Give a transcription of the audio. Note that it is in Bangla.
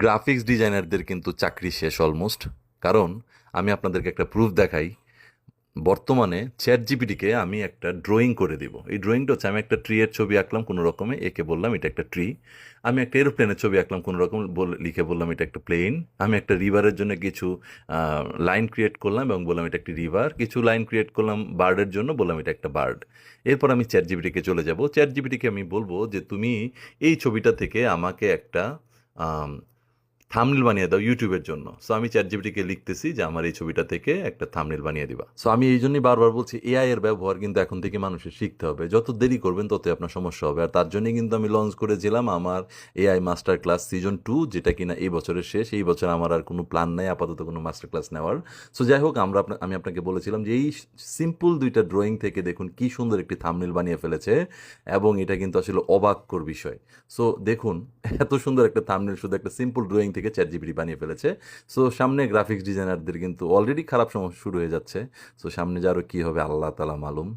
গ্রাফিক্স ডিজাইনারদের কিন্তু চাকরি শেষ অলমোস্ট। কারণ আমি আপনাদেরকে একটা প্রুফ দেখাই। বর্তমানে চ্যাট জিপিটিকে আমি একটা ড্রয়িং করে দিব। এই ড্রয়িংটা হচ্ছে, আমি একটা ট্রি এর ছবি আঁকলাম কোনো রকমে, একে বললাম এটা একটা ট্রি। আমি একটা এরোপ্লেনের ছবি আঁকলাম কোনো রকম, লিখে বললাম এটা একটা প্লেন। আমি একটা রিভারের জন্য কিছু লাইন ক্রিয়েট করলাম এবং বললাম এটা একটি রিভার। কিছু লাইন ক্রিয়েট করলাম বার্ডের জন্য, বললাম এটা একটা বার্ড। এরপর আমি চ্যাট জিপিটিকে চলে যাব। চ্যাট জিপিটিকে আমি বলবো যে তুমি এই ছবিটা থেকে আমাকে একটা থাম্বনেল বানিয়ে দাও ইউটিউবের জন্য। সো আমি চ্যাটজিপিটিকে লিখতেছি যে আমার এই ছবিটা থেকে একটা থাম্বনেল বানিয়ে দিবা। সো আমি এই জন্যই বারবার বলছি, এআই এর ব্যবহার কিন্তু এখন থেকে মানুষের শিখতে হবে। যত দেরি করবেন ততই আপনার সমস্যা হবে। আর তার জন্যই কিন্তু আমি লঞ্চ করেছিলাম আমার এআই মাস্টার ক্লাস সিজন 2, যেটা কিনা এই বছরের শেষ। এই বছর আমার আর কোনো প্ল্যান নাই আপাতত কোনো মাস্টার ক্লাস নেওয়ার। সো যাই হোক, আমি আপনাকে বলেছিলাম যে এই সিম্পল দুইটা ড্রয়িং থেকে দেখুন কি সুন্দর একটি থাম্বনেল বানিয়ে ফেলেছে, এবং এটা কিন্তু আসলে অবাককর বিষয়। সো দেখুন, এত সুন্দর একটা থাম্বনেল শুধু একটা সিম্পল ড্রয়িং থেকে চ্যাট জিপিটি বানিয়ে ফেলেছে। সো সামনে গ্রাফিক্স ডিজাইনারদের কিন্তু অলরেডি খারাপ সময় শুরু হয়ে যাচ্ছে। সো সামনে যে আরও কী হবে আল্লাহ তাআলা মালুম।